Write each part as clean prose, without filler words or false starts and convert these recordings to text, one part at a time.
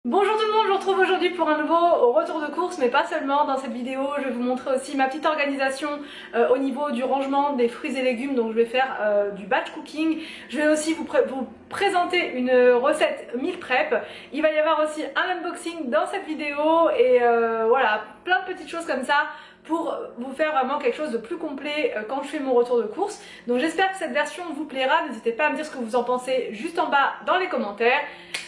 Bonjour tout le monde, je vous retrouve aujourd'hui pour un nouveau retour de course, mais pas seulement. Dans cette vidéo, je vais vous montrer aussi ma petite organisation au niveau du rangement des fruits et légumes. Donc je vais faire du batch cooking. Je vais aussi vous présenter une recette meal prep. Il va y avoir aussi un unboxing dans cette vidéo et voilà, plein de petites choses comme ça pour vous faire vraiment quelque chose de plus complet quand je fais mon retour de course. Donc j'espère que cette version vous plaira. N'hésitez pas à me dire ce que vous en pensez juste en bas dans les commentaires.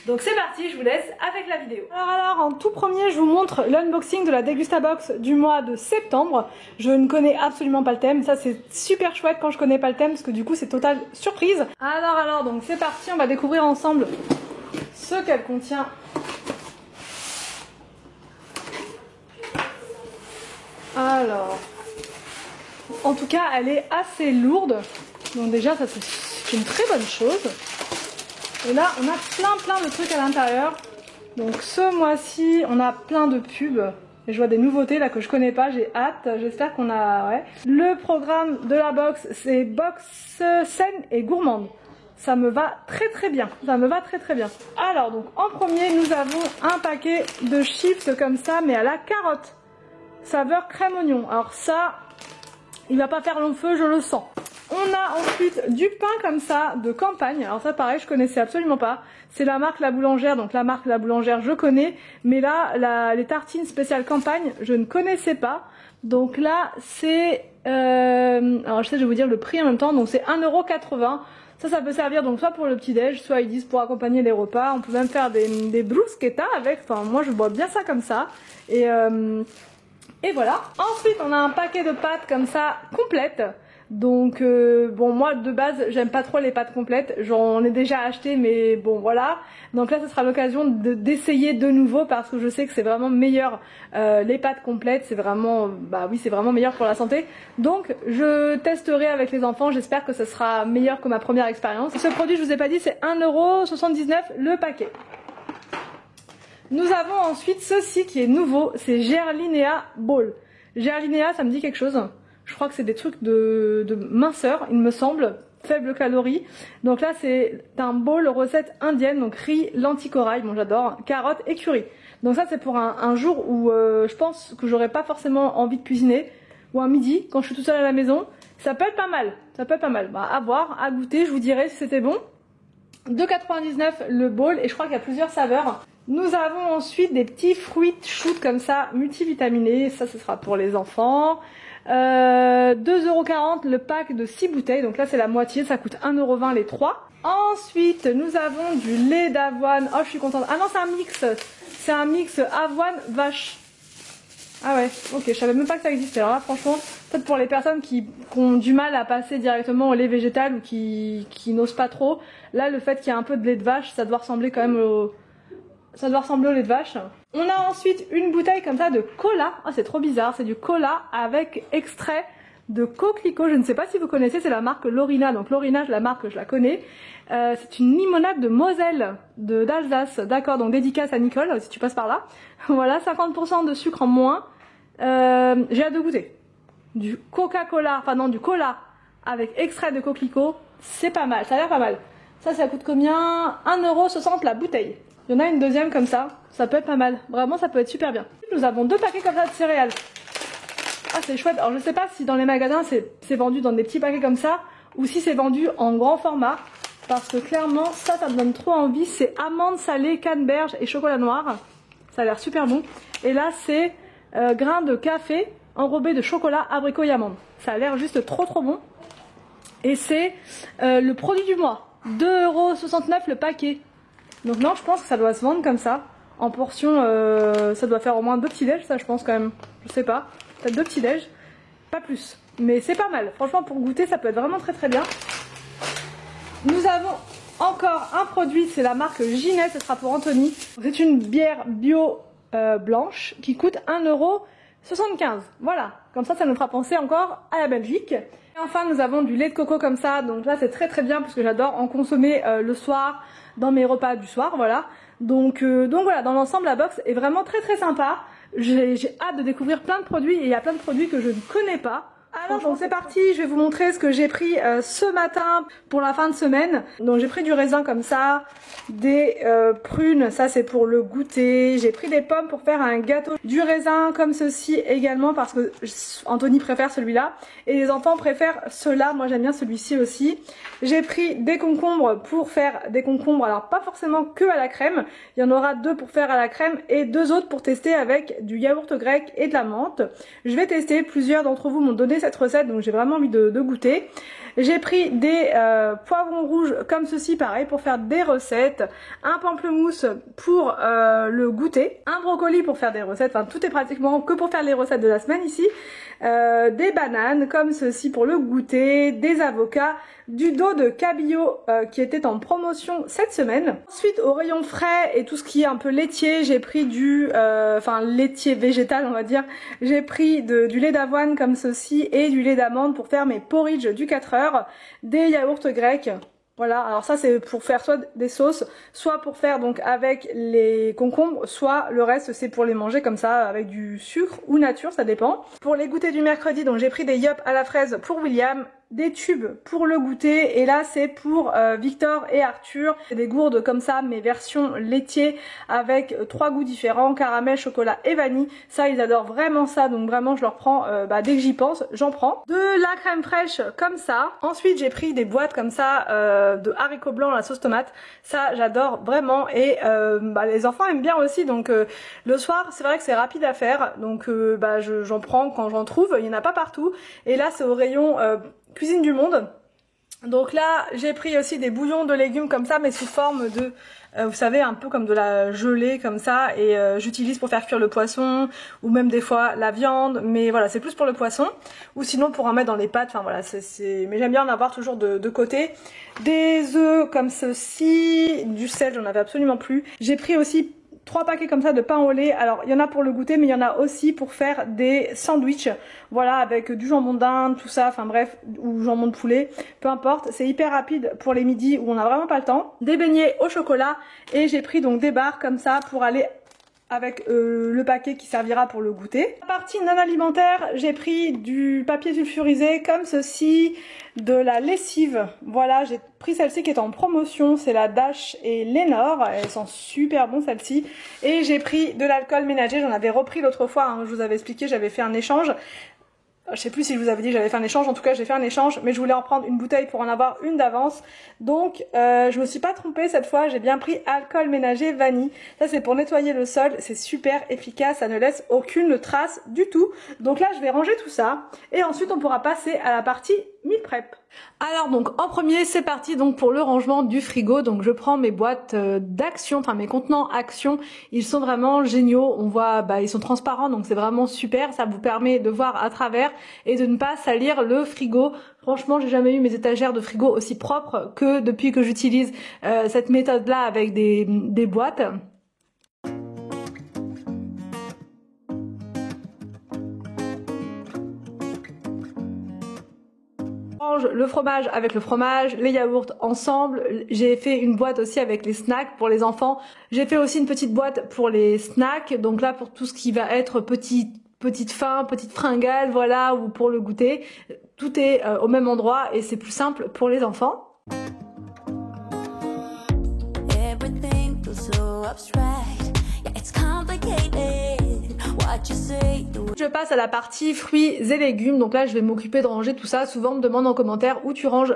Donc c'est parti, je vous laisse avec la vidéo. Alors en tout premier, je vous montre l'unboxing de la Degustabox du mois de septembre. Je ne connais absolument pas le thème. Ça c'est super chouette quand je connais pas le thème parce que du coup c'est totale surprise. Alors donc c'est parti, on va découvrir ensemble ce qu'elle contient. Alors, en tout cas elle est assez lourde. Donc déjà ça c'est une très bonne chose. Et là, on a plein de trucs à l'intérieur. Donc ce mois-ci, on a plein de pubs. Et je vois des nouveautés là que je connais pas, j'ai hâte. J'espère qu'on a... Ouais. Le programme de la box, c'est box saine et gourmande. Ça me va très bien. Ça me va très bien. Alors donc, en premier, nous avons un paquet de chips comme ça, mais à la carotte. Saveur crème oignon. Alors ça, il va pas faire long feu, je le sens. On a ensuite du pain comme ça de campagne. Alors ça pareil, je connaissais absolument pas. C'est la marque La Boulangère, donc la marque La Boulangère je connais. Mais là, les tartines spéciales campagne, je ne connaissais pas. Donc là, c'est... alors je sais, je vais vous dire le prix en même temps. Donc c'est 1,80 €. Ça peut servir donc soit pour le petit-déj, soit ils disent pour accompagner les repas. On peut même faire des bruschettas avec. Enfin, moi je bois bien ça comme ça. Et voilà. Ensuite, on a un paquet de pâtes comme ça, complètes. Donc bon, moi de base j'aime pas trop les pâtes complètes, j'en ai déjà acheté mais bon voilà. Donc là ce sera l'occasion d'essayer de nouveau parce que je sais que c'est vraiment meilleur, les pâtes complètes c'est vraiment, bah oui c'est vraiment meilleur pour la santé. Donc je testerai avec les enfants, j'espère que ce sera meilleur que ma première expérience. Ce produit je vous ai pas dit c'est 1,79 € le paquet. Nous avons ensuite ceci qui est nouveau, c'est Gerlinea Ball. Gerlinea ça me dit quelque chose. Je crois que c'est des trucs de minceur, il me semble, faible calorie. Donc là, c'est un bowl recette indienne, donc riz, lentilles corail, bon j'adore, carottes et curry. Donc ça, c'est pour un jour où je pense que j'aurais pas forcément envie de cuisiner, ou un midi, quand je suis toute seule à la maison. Ça peut être pas mal, ça peut être pas mal. Bah, à voir, à goûter, je vous dirai si c'était bon. 2,99 € le bowl, et je crois qu'il y a plusieurs saveurs. Nous avons ensuite des petits fruits shoot comme ça, multivitaminés, ça ce sera pour les enfants. 2,40 € le pack de 6 bouteilles, donc là c'est la moitié, ça coûte 1,20 € les 3. Ensuite nous avons du lait d'avoine, oh je suis contente, ah non c'est un mix avoine vache. Ah ouais, ok, je savais même pas que ça existait. Alors là franchement, peut-être pour les personnes qui ont du mal à passer directement au lait végétal ou qui n'osent pas trop, là le fait qu'il y ait un peu de lait de vache, ça doit ressembler quand même au... Ça doit ressembler au lait de vache. On a ensuite une bouteille comme ça de cola. Oh, c'est trop bizarre, c'est du cola avec extrait de coquelicot. Je ne sais pas si vous connaissez, c'est la marque Lorina. Donc Lorina, la marque, je la connais. C'est une limonade de Moselle, d'Alsace. D'accord, donc dédicace à Nicole, si tu passes par là. Voilà, 50% de sucre en moins. J'ai hâte de goûter. Du Coca-Cola, enfin non, du cola avec extrait de coquelicot. C'est pas mal, ça a l'air pas mal. Ça coûte combien? 1,60 € la bouteille. Il y en a une deuxième comme ça peut être pas mal. Vraiment, ça peut être super bien. Nous avons deux paquets comme ça de céréales. Ah, c'est chouette. Alors, je sais pas si dans les magasins, c'est vendu dans des petits paquets comme ça, ou si c'est vendu en grand format. Parce que clairement, ça me donne trop envie. C'est amandes salées, canneberge et chocolat noir. Ça a l'air super bon. Et là, c'est grains de café enrobés de chocolat, abricot et amande. Ça a l'air juste trop bon. Et c'est le produit du mois. 2,69 € le paquet. Donc non, je pense que ça doit se vendre comme ça, en portion, ça doit faire au moins 2 petits déj, ça je pense quand même, je sais pas, peut-être 2 petits déj, pas plus, mais c'est pas mal, franchement pour goûter ça peut être vraiment très bien. Nous avons encore un produit, c'est la marque Ginette, ce sera pour Anthony, c'est une bière bio blanche qui coûte 1,75 €, voilà, comme ça nous fera penser encore à la Belgique. Et enfin nous avons du lait de coco comme ça, donc là c'est très bien parce que j'adore en consommer le soir, dans mes repas du soir, voilà. Donc voilà, dans l'ensemble la box est vraiment très sympa. J'ai hâte de découvrir plein de produits et il y a plein de produits que je ne connais pas. Alors donc c'est parti, je vais vous montrer ce que j'ai pris ce matin pour la fin de semaine. Donc j'ai pris du raisin comme ça, des prunes, ça c'est pour le goûter. J'ai pris des pommes pour faire un gâteau. Du raisin comme ceci également parce que Anthony préfère celui-là. Et les enfants préfèrent ceux-là, moi j'aime bien celui-ci aussi. J'ai pris des concombres pour faire des concombres, alors pas forcément que à la crème. Il y en aura 2 pour faire à la crème et 2 autres pour tester avec du yaourt grec et de la menthe. Je vais tester, plusieurs d'entre vous m'ont donné cette recette donc j'ai vraiment envie de goûter. J'ai pris des poivrons rouges comme ceci, pareil, pour faire des recettes. Un pamplemousse pour le goûter. Un brocoli pour faire des recettes. Enfin, tout est pratiquement que pour faire les recettes de la semaine ici. Des bananes comme ceci pour le goûter. Des avocats. Du dos de cabillaud qui était en promotion cette semaine. Ensuite, au rayon frais et tout ce qui est un peu laitier, j'ai pris du laitier végétal, on va dire. J'ai pris du lait d'avoine comme ceci et du lait d'amande pour faire mes porridge du 4 heures. Des yaourts grecs. Voilà, alors ça c'est pour faire soit des sauces, soit pour faire donc avec les concombres, soit le reste c'est pour les manger comme ça avec du sucre ou nature, ça dépend. Pour les goûters du mercredi, donc j'ai pris des yup à la fraise pour William, des tubes pour le goûter et là c'est pour Victor et Arthur. Des gourdes comme ça mais version laitier avec 3 goûts différents, caramel, chocolat et vanille. Ça ils adorent vraiment ça donc vraiment je leur prends dès que j'y pense, j'en prends. De la crème fraîche comme ça. Ensuite j'ai pris des boîtes comme ça de haricots blancs à la sauce tomate. Ça j'adore vraiment et les enfants aiment bien aussi donc le soir c'est vrai que c'est rapide à faire donc j'en prends quand j'en trouve. Il n'y en a pas partout et là c'est au rayon cuisine du monde. Donc là j'ai pris aussi des bouillons de légumes comme ça mais sous forme de vous savez un peu comme de la gelée comme ça et j'utilise pour faire cuire le poisson ou même des fois la viande mais voilà c'est plus pour le poisson ou sinon pour en mettre dans les pâtes, enfin voilà mais j'aime bien en avoir toujours de côté. Des œufs comme ceci, du sel j'en avais absolument plus. J'ai pris aussi 3 paquets comme ça de pain au lait. Alors il y en a pour le goûter mais il y en a aussi pour faire des sandwichs. Voilà avec du jambon d'Inde, tout ça, enfin bref, ou jambon de poulet, peu importe. C'est hyper rapide pour les midis où on n'a vraiment pas le temps. Des beignets au chocolat et j'ai pris donc des barres comme ça pour aller avec le paquet qui servira pour le goûter. La partie non alimentaire, j'ai pris du papier sulfurisé comme ceci, de la lessive. Voilà, j'ai pris celle-ci qui est en promotion, c'est la Dash et Lénore, elles sont super bonnes celles-ci. Et j'ai pris de l'alcool ménager, j'en avais repris l'autre fois, hein, je vous avais expliqué, j'avais fait un échange. Je sais plus si je vous avais dit que j'avais fait un échange, en tout cas j'ai fait un échange, mais je voulais en prendre une bouteille pour en avoir une d'avance. Donc je me suis pas trompée cette fois, j'ai bien pris alcool ménager vanille. Ça c'est pour nettoyer le sol, c'est super efficace, ça ne laisse aucune trace du tout. Donc là je vais ranger tout ça et ensuite on pourra passer à la partie meal prep. Alors donc en premier c'est parti donc pour le rangement du frigo. Donc je prends mes boîtes d'Action, enfin mes contenants Action, ils sont vraiment géniaux, on voit ils sont transparents donc c'est vraiment super, ça vous permet de voir à travers et de ne pas salir le frigo. Franchement j'ai jamais eu mes étagères de frigo aussi propres que depuis que j'utilise cette méthode là avec des boîtes. Le fromage avec le fromage, les yaourts ensemble. J'ai fait une boîte aussi avec les snacks pour les enfants. J'ai fait aussi une petite boîte pour les snacks. Donc là pour tout ce qui va être petite faim, petite fringale, voilà, ou pour le goûter. Tout est au même endroit et c'est plus simple pour les enfants. Everything feels so abstract. Yeah, it's complicated. What you say. Je passe à la partie fruits et légumes. Donc là je vais m'occuper de ranger tout ça. Souvent on me demande en commentaire où tu ranges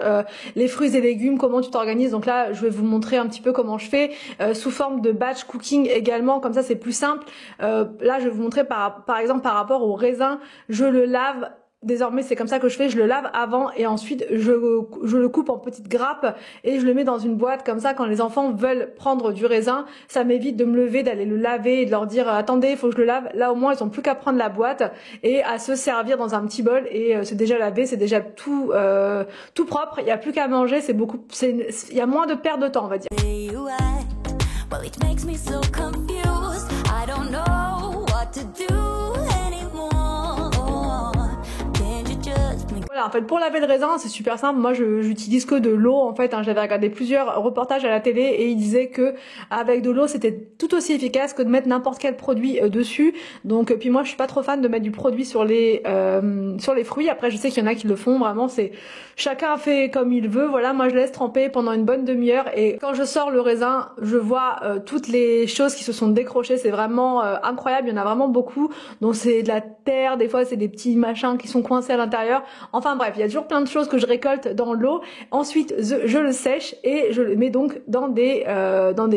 les fruits et légumes, comment tu t'organises. Donc là je vais vous montrer un petit peu comment je fais sous forme de batch cooking également, comme ça c'est plus simple. Là je vais vous montrer par exemple par rapport au raisin, je le lave. Désormais c'est comme ça que je fais, je le lave avant et ensuite je le coupe en petites grappes et je le mets dans une boîte comme ça. Quand les enfants veulent prendre du raisin, ça m'évite de me lever, d'aller le laver et de leur dire attendez il faut que je le lave. Là au moins ils ont plus qu'à prendre la boîte et à se servir dans un petit bol et c'est déjà lavé, c'est déjà tout propre, il n'y a plus qu'à manger, il y a moins de perte de temps on va dire. Voilà, en fait, pour laver le raisin, c'est super simple. Moi, j'utilise que de l'eau, en fait. Hein. J'avais regardé plusieurs reportages à la télé et ils disaient que avec de l'eau, c'était tout aussi efficace que de mettre n'importe quel produit dessus. Donc, puis moi, je suis pas trop fan de mettre du produit sur les fruits. Après, je sais qu'il y en a qui le font. Vraiment, c'est chacun fait comme il veut. Voilà, moi, je laisse tremper pendant une bonne demi-heure et quand je sors le raisin, je vois toutes les choses qui se sont décrochées. C'est vraiment incroyable. Il y en a vraiment beaucoup. Donc, c'est de la terre. Des fois, c'est des petits machins qui sont coincés à l'intérieur. Enfin bref, il y a toujours plein de choses que je récolte dans l'eau. Ensuite, je le sèche et je le mets donc dans des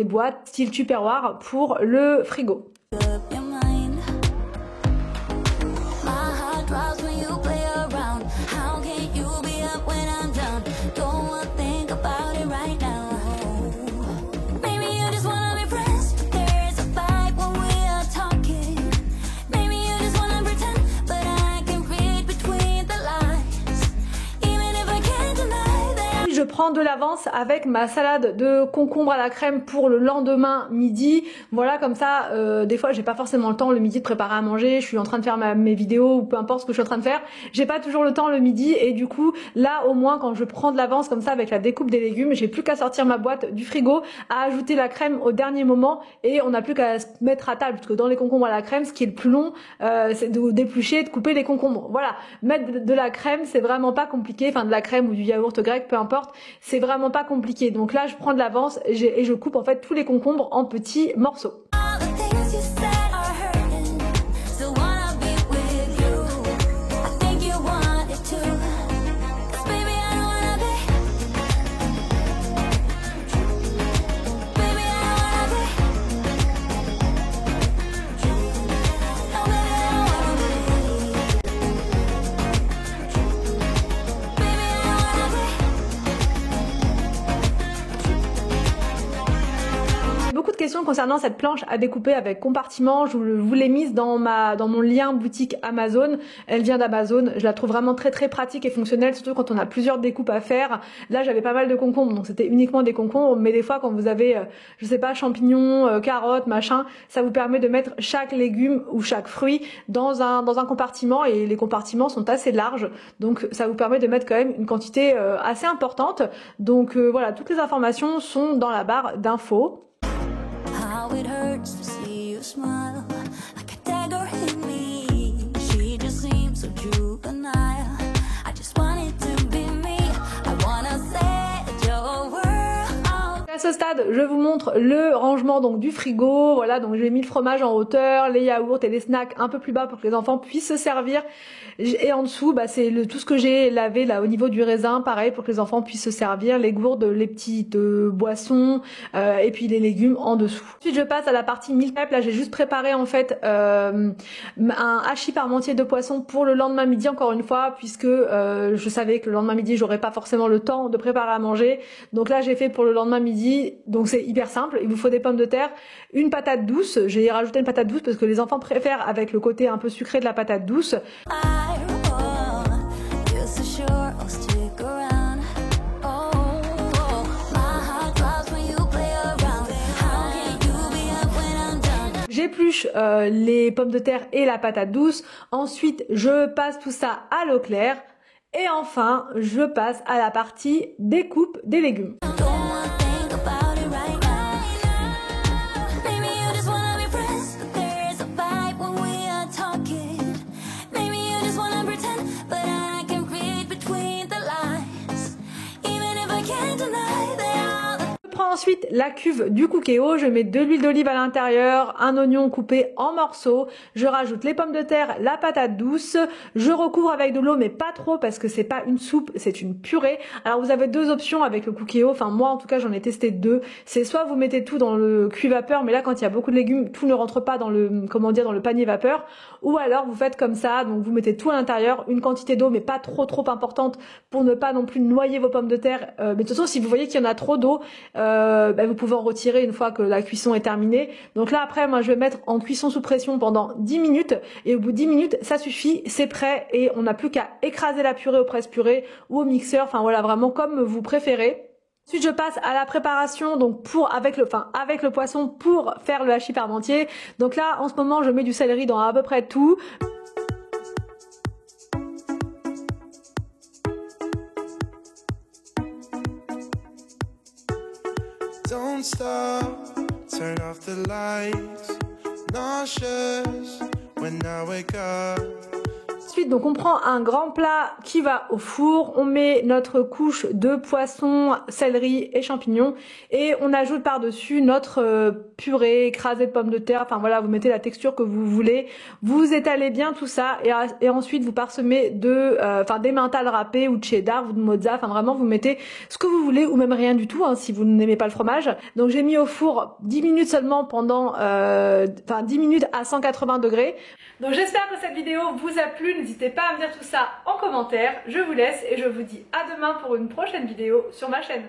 boîtes style Tupperware pour le frigo. Je prends de l'avance avec ma salade de concombre à la crème pour le lendemain midi. Voilà, comme ça, des fois j'ai pas forcément le temps le midi de préparer à manger, je suis en train de faire mes vidéos ou peu importe ce que je suis en train de faire, j'ai pas toujours le temps le midi et du coup là au moins quand je prends de l'avance comme ça avec la découpe des légumes, j'ai plus qu'à sortir ma boîte du frigo, à ajouter la crème au dernier moment et on n'a plus qu'à se mettre à table parce que dans les concombres à la crème, ce qui est le plus long, c'est de d'éplucher et de couper les concombres. Voilà, mettre de la crème, c'est vraiment pas compliqué, enfin de la crème ou du yaourt grec, peu importe. C'est vraiment pas compliqué. Donc là, je prends de l'avance et je coupe en fait tous les concombres en petits morceaux. Questions concernant cette planche à découper avec compartiment, je vous l'ai mise dans mon lien boutique Amazon. Elle vient d'Amazon, je la trouve vraiment très très pratique et fonctionnelle, surtout quand on a plusieurs découpes à faire. Là j'avais pas mal de concombres, donc c'était uniquement des concombres, mais des fois quand vous avez je sais pas, champignons, carottes, machin, ça vous permet de mettre chaque légume ou chaque fruit dans un compartiment et les compartiments sont assez larges, donc ça vous permet de mettre quand même une quantité assez importante. Donc voilà, toutes les informations sont dans la barre d'infos. It hurts to see you smile like a dagger in me. She just seems so juvenile. I just want it to be me. I wanna set your world. À ce stade, je vous montre le rangement donc du frigo. Voilà, donc j'ai mis le fromage en hauteur, les yaourts et les snacks un peu plus bas pour que les enfants puissent se servir. Et en dessous, bah, c'est tout ce que j'ai lavé là au niveau du raisin, pareil pour que les enfants puissent se servir, les gourdes, les petites boissons et puis les légumes en dessous. Ensuite, je passe à la partie meal prep. Là, j'ai juste préparé en fait un hachis parmentier de poisson pour le lendemain midi encore une fois, puisque je savais que le lendemain midi, j'aurais pas forcément le temps de préparer à manger. Donc là, j'ai fait pour le lendemain midi. Donc c'est hyper simple. Il vous faut des pommes de terre, une patate douce. J'ai rajouté une patate douce parce que les enfants préfèrent avec le côté un peu sucré de la patate douce. J'épluche les pommes de terre et la patate douce. Ensuite, je passe tout ça à l'eau claire. Et enfin, je passe à la partie découpe des légumes. Ensuite la cuve du Cookéo, je mets de l'huile d'olive à l'intérieur, un oignon coupé en morceaux, je rajoute les pommes de terre, la patate douce, je recouvre avec de l'eau mais pas trop parce que c'est pas une soupe, c'est une purée. Alors vous avez deux options avec le Cookéo, enfin moi en tout cas j'en ai testé deux, c'est soit vous mettez tout dans le cuit vapeur, mais là quand il y a beaucoup de légumes, tout ne rentre pas dans le, comment dire, dans le panier vapeur, ou alors vous faites comme ça, donc vous mettez tout à l'intérieur, une quantité d'eau mais pas trop importante pour ne pas non plus noyer vos pommes de terre, mais de toute façon si vous voyez qu'il y en a trop d'eau, vous pouvez en retirer une fois que la cuisson est terminée. Donc là après moi je vais mettre en cuisson sous pression pendant 10 minutes et au bout de 10 minutes ça suffit, c'est prêt et on n'a plus qu'à écraser la purée au presse-purée ou au mixeur, enfin voilà vraiment comme vous préférez. Ensuite je passe à la préparation donc avec le poisson pour faire le hachis parmentier. Donc là en ce moment je mets du céleri dans à peu près tout. stop, turn off the lights, nauseous when I wake up. Ensuite, donc on prend un grand plat qui va au four, on met notre couche de poisson, céleri et champignons et on ajoute par-dessus notre purée écrasée de pommes de terre. Enfin voilà, vous mettez la texture que vous voulez, vous étalez bien tout ça et ensuite vous parsemez d'emmental râpé ou de cheddar ou de mozza. Enfin vraiment, vous mettez ce que vous voulez ou même rien du tout hein, si vous n'aimez pas le fromage. Donc j'ai mis au four 10 minutes seulement pendant 10 minutes à 180 degrés. Donc j'espère que cette vidéo vous a plu. N'hésitez pas à me dire tout ça en commentaire. Je vous laisse et je vous dis à demain pour une prochaine vidéo sur ma chaîne.